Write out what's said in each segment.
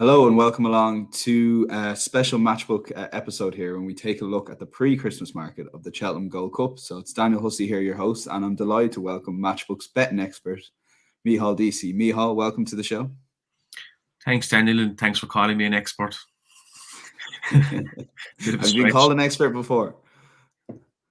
Hello and welcome along to a special Matchbook episode here when we take a look at the pre-Christmas market of the Cheltenham Gold Cup. So it's Daniel Hussey here, your host, and I'm delighted to welcome Matchbook's betting expert, Micheál Deasy. Micheál, welcome to the show. Thanks, Daniel, and thanks for calling me an expert. Have you been called an expert before?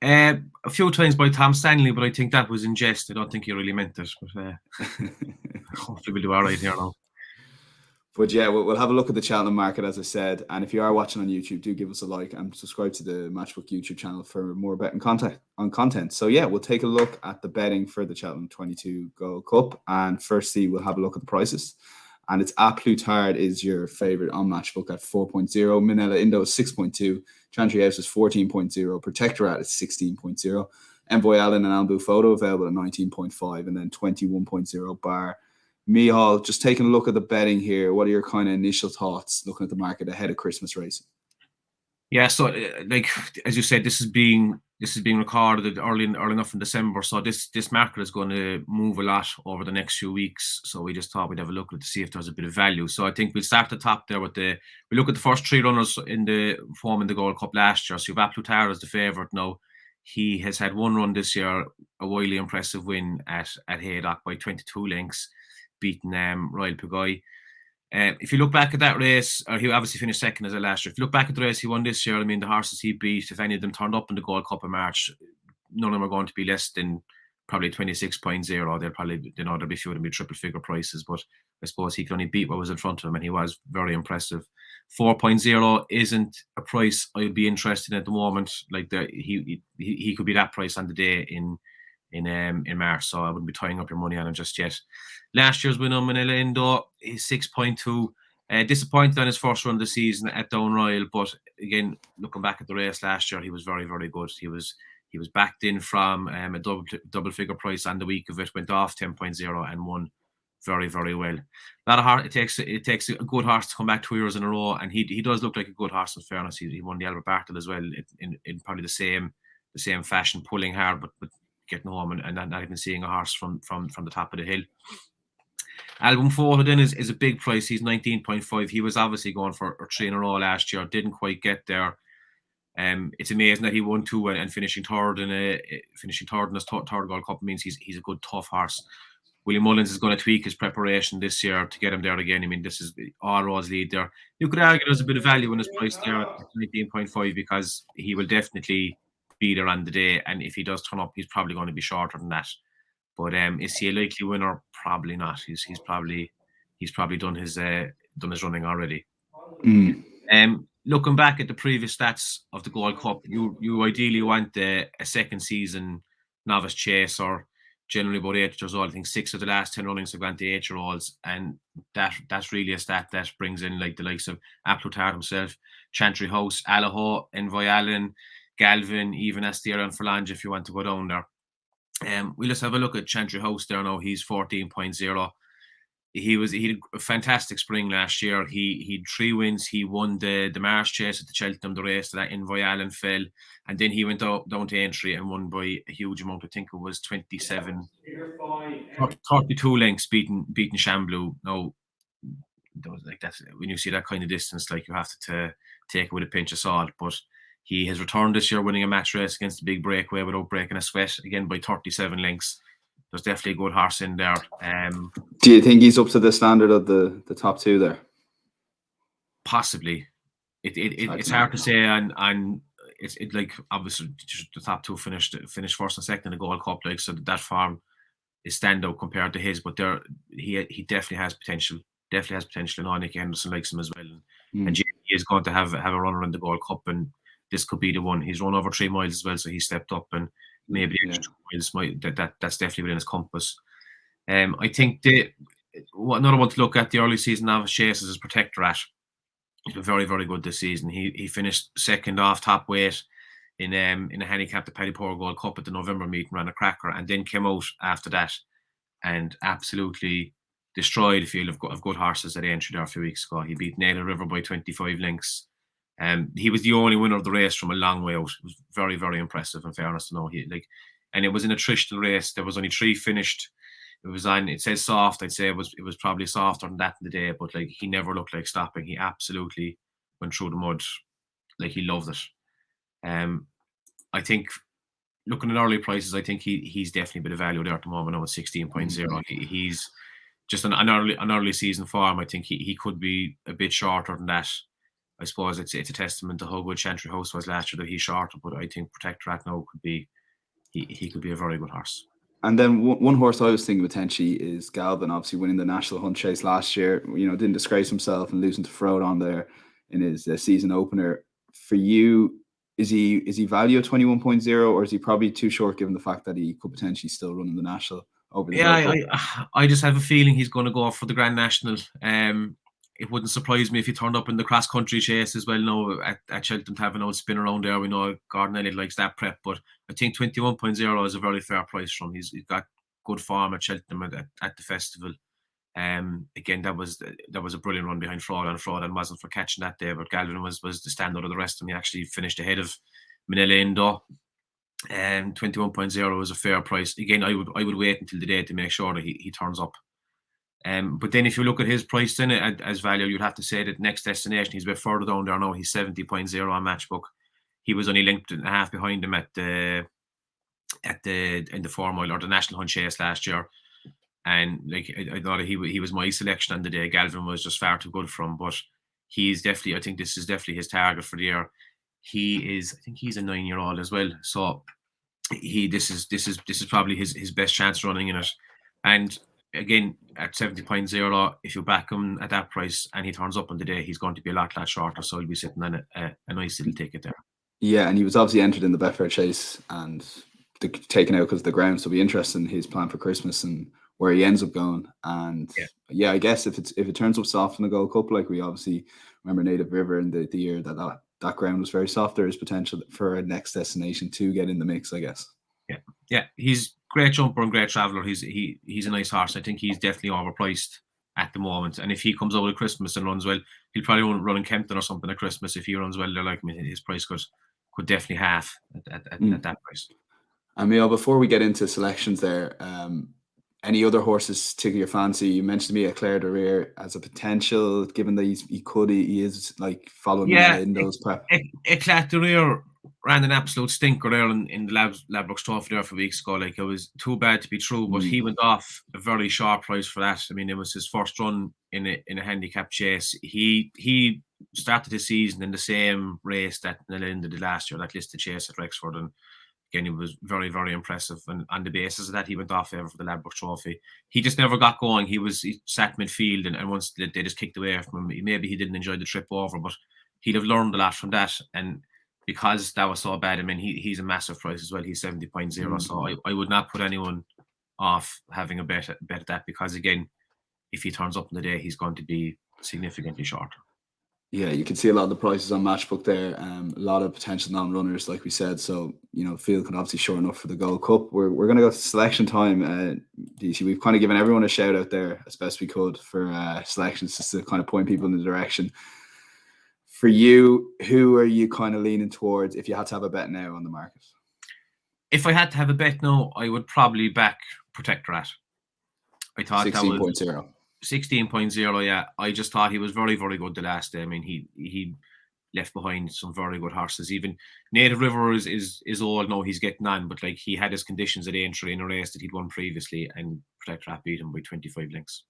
A few times by Tom Stanley, but I think that was in jest. I don't think he really meant it. But hopefully we'll do all right here now. But yeah, we'll have a look at the Cheltenham market, as I said. And if you are watching on YouTube, do give us a like and subscribe to the Matchbook YouTube channel for more betting content. So yeah, we'll take a look at the betting for the Cheltenham 22 Gold Cup. And firstly, we'll have a look at the prices. And it's Ante-Post is your favourite on Matchbook at 4.0. Minella Indo is 6.2. Chantry House is 14.0. Protectorat is 16.0. Envoy Allen and Albu Photo available at 19.5. And then 21.0 bar. Micheál, just taking a look at the betting here, what are your kind of initial thoughts looking at the market ahead of Christmas racing? Yeah, so like as you said, this is being recorded early enough in December, so this market is going to move a lot over the next few weeks. So we just thought we'd have a look at it to see if there's a bit of value. So I think we'll start at the top there with we look at the first three runners in the form in the Gold Cup last year. So you've Ante-Post as the favourite now. He has had one run this year, a wildly impressive win at Haydock by 22 lengths, beating Royal Pugoi. If you look back at that race, he obviously finished second as a last year. If you look back at the race he won this year, I mean, the horses he beat, if any of them turned up in the Gold Cup in March, none of them are going to be less than probably 26.0. They'll probably, there'll be few of them be triple figure prices, but I suppose he could only beat what was in front of him, and he was very impressive. 4.0 isn't a price I'd be interested in at the moment. Like he could be that price on the day in March, so I wouldn't be tying up your money on him just yet. Last year's winner, Minella Indo, is 6.2. Disappointed on his first run of the season at Down Royal, but again, looking back at the race last year, he was very, very good. He was backed in from a double figure price on the week of it, went off 10.0 and won very, very well. A lot of heart. It takes a good horse to come back 2 years in a row, and he does look like a good horse. In fairness, he won the Albert Bartle as well in probably the same fashion, pulling hard, but getting home and not even seeing a horse from the top of the hill. Album Photo then is a big price. He's 19.5. He was obviously going for 3 in a row last year. Didn't quite get there. It's amazing that he won 2 and finishing third in his third Gold Cup means he's a good tough horse. William Mullins is going to tweak his preparation this year to get him there again. I mean, this is all roads lead there. You could argue there's a bit of value in his price there at 19.5 because he will definitely be there on the day, and if he does turn up, he's probably going to be shorter than that. But is he a likely winner? Probably not. He's probably done his running already. Looking back at the previous stats of the Gold Cup, you ideally want a second season novice chaser, generally about 8 years old. I think 6 of the last 10 runnings have gone to 8-year-olds, and that's really a stat that brings in like the likes of Ante-Post himself, Chantry House, Allaho, Envoy Allen, Galvin, even Astiera and Forlange if you want to go down there. We'll just have a look at Chantry House there now. He's 14.0. He had a fantastic spring last year. He had 3 wins. He won the Marsh Chase at the Cheltenham, the race that Envoy Allen fell, and then he went down to entry and won by a huge amount. I think it was 32 lengths, beating Shamblu. Now, like that, when you see that kind of distance, like you have to take it with a pinch of salt. But he has returned this year, winning a match race against the Big Breakaway without breaking a sweat, again by 37 lengths. There's definitely a good horse in there. Do you think he's up to the standard of the top 2 there? Possibly. It's hard to say, and it's like obviously the top 2 finished first and second in the Gold Cup, like, so that form is standout compared to his. But he definitely has potential. Definitely has potential, and Nicky Henderson likes him as well. And he is going to have a runner in the Gold Cup, and this could be the one. He's run over 3 miles as well, so he stepped up, and maybe extra 2 miles that's definitely within his compass. I think another one to look at the early season novice chases is Protectorat. He's been very, very good this season. He finished second off top weight in a handicap the Paddypoor Gold Cup at the November meeting, ran a cracker, and then came out after that and absolutely destroyed a field of good horses at entry there a few weeks ago. He beat Naylor River by 25 lengths. He was the only winner of the race from a long way out. It was very, very impressive, in fairness to know. And it was an attritional race. There was only 3 finished it was on. It says soft. I'd say it was probably softer than that in the day, but like he never looked like stopping. He absolutely went through the mud, like he loved it. I think looking at early prices, I think he's definitely a bit of value there at the moment. Now at 16.0, he's just an early season form. I think he could be a bit shorter than that. I suppose it's a testament to how good Chantry House was last year that he's shorter, but I think Protectorat now could be he could be a very good horse. And then one horse I was thinking potentially is Galvin, obviously winning the National Hunt Chase last year. Didn't disgrace himself and losing to Frode on there in his season opener. For you, is he value at 21.0, or is he probably too short given the fact that he could potentially still run in the National over the Gold Cup? I just have a feeling he's going to go for the Grand National. It wouldn't surprise me if he turned up in the cross country chase as well. Now at Cheltenham to have an old spin around there. We know Gordon Elliott likes that prep, but I think 21.0 is a very fair price from him. He's got good form at Cheltenham at the festival. Again, that was a brilliant run behind Fraud, and wasn't for catching that day, but Galvin was the standout of the rest, and he actually finished ahead of Manila Indo. 21.0 is a fair price. Again, I would wait until the day to make sure that he turns up. But then if you look at his price then as value, you'd have to say that Next Destination, he's a bit further down there now. He's 70.0 on Matchbook. He was only linked and a half behind him in the 4 mile or the National Hunt Chase last year. And like I thought he was my selection on the day. Galvin was just far too good for him, but he's definitely, I think this is definitely his target for the year. I think he's a 9-year-old as well. So this is probably his best chance running in it. And again, at 70.0, if you back him at that price and he turns up on the day, he's going to be a lot shorter. So he'll be sitting on a nice little ticket there. Yeah, and he was obviously entered in the Betfair Chase and taken out because of the ground. So it'll be interesting his plan for Christmas and where he ends up going. And yeah, I guess if it turns up soft in the Gold Cup, like we obviously remember Native River in the year that ground was very soft, there is potential for a Next Destination to get in the mix, I guess. Yeah, he's great jumper and great traveller. He's a nice horse. I think he's definitely overpriced at the moment. And if he comes out at Christmas and runs well, he'll probably run in Kempton or something at Christmas. If he runs well, they're like me. His price could definitely half at that price. And Micheál, before we get into selections there, any other horses tickle your fancy? You mentioned to me Eclair de Rire as a potential, given that he is like following in those prep. Eclair de Rire ran an absolute stinker there in the Ladbrokes Trophy there for weeks ago. Like, it was too bad to be true, but he went off a very sharp price for that. I mean, it was his first run in a handicap chase. He started his season in the same race that Linda did last year, that listed chase at Rexford, and again, he was very, very impressive. And on the basis of that, he went off favour for the Ladbrokes Trophy. He just never got going. He sat midfield, and once they just kicked away from him, maybe he didn't enjoy the trip over, but he'd have learned a lot from that. And because that was so bad, I mean, he's a massive price as well. He's 70.0. So I would not put anyone off having a bet at that, because again, if he turns up in the day, he's going to be significantly shorter. Yeah, you can see a lot of the prices on Matchbook there. A lot of potential non-runners, like we said. So, field can obviously shorten up for the Gold Cup. We're going to go to selection time. DC, we've kind of given everyone a shout out there as best we could for selections, just to kind of point people in the direction. For you, who are you kind of leaning towards if you had to have a bet now on the market? If I had to have a bet now, I would probably back Protectorat. I thought 16.0. 16.0, yeah. I just thought he was very, very good the last day. I mean, he left behind some very good horses. Even Native River is old now, he's getting on, but like, he had his conditions at entry in a race that he'd won previously, and Protectorat beat him by 25 lengths.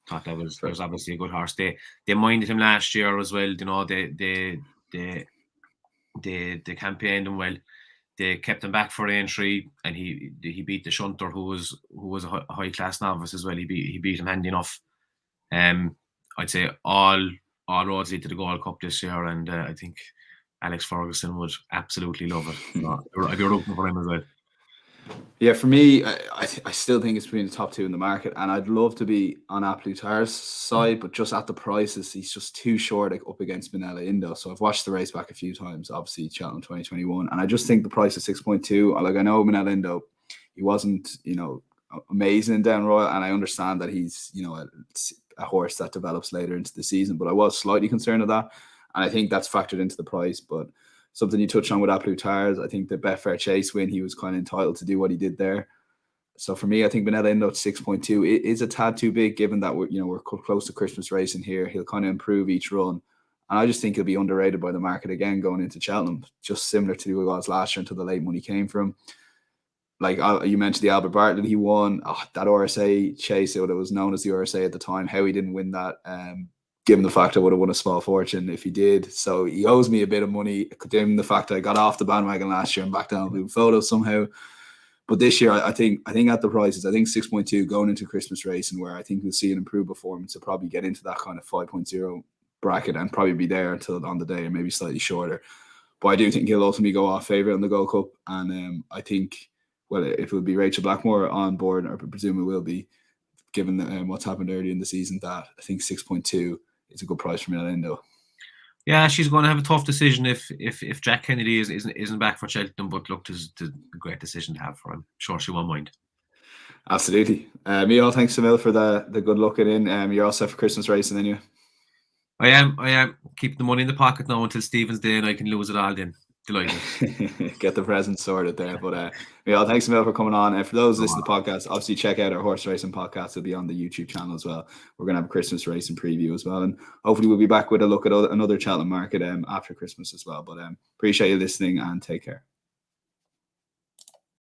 Thought that was obviously a good horse. They minded him last year as well. They campaigned him well. They kept him back for entry, and he beat the shunter, who was a high class novice as well. He beat him handy enough. I'd say all roads lead to the Gold Cup this year, and I think Alex Ferguson would absolutely love it. I'd be rooting for him as well. Yeah, for me, I still think it's between the top two in the market, and I'd love to be on Ante-Post's side, but just at the prices, he's just too short up against Manila Indo. So I've watched the race back a few times, obviously Cheltenham 2021, and I just think the price of 6.2. Like, I know Manila Indo, he wasn't amazing in Down Royal, and I understand that he's a horse that develops later into the season, but I was slightly concerned of that, and I think that's factored into the price. But something you touched on with Ante-Post, I think the Betfair Chase win, he was kind of entitled to do what he did there. So for me, I think Vanilla Indo at 6.2 is a tad too big, given that we're close to Christmas racing here. He'll kind of improve each run, and I just think he'll be underrated by the market again going into Cheltenham, just similar to who he was last year until the late money came from. Like you mentioned, the Albert Bartlett he won. That RSA chase, it was known as the RSA at the time. How he didn't win that, given the fact I would have won a small fortune if he did. So he owes me a bit of money, given the fact I got off the bandwagon last year and back down blue photos somehow. But this year, I think at the prices, I think 6.2 going into Christmas racing, where I think we'll see an improved performance to probably get into that kind of 5.0 bracket and probably be there until on the day, or maybe slightly shorter. But I do think he'll ultimately go off favourite in the Gold Cup, and I think, well, if it would be Rachel Blackmore on board, or I presume it will be, given what's happened earlier in the season, that I think 6.2 is a good price for Micheál. Yeah, she's going to have a tough decision if Jack Kennedy isn't back for Cheltenham. But look, it's a great decision to have for him. I'm sure she won't mind. Absolutely. Micheál, thanks a mil for the good looking in. You're all set for Christmas racing anyway. I am keeping the money in the pocket now until Stephen's Day, and I can lose it all then. Delighted. Get the present sorted there. But Micheál, thanks a mil for coming on. And for those listening to the podcast, obviously check out our horse racing podcast. It'll be on the YouTube channel as well. We're going to have a Christmas racing preview as well, and hopefully we'll be back with a look at another Cheltenham market after Christmas as well. But appreciate you listening, and take care.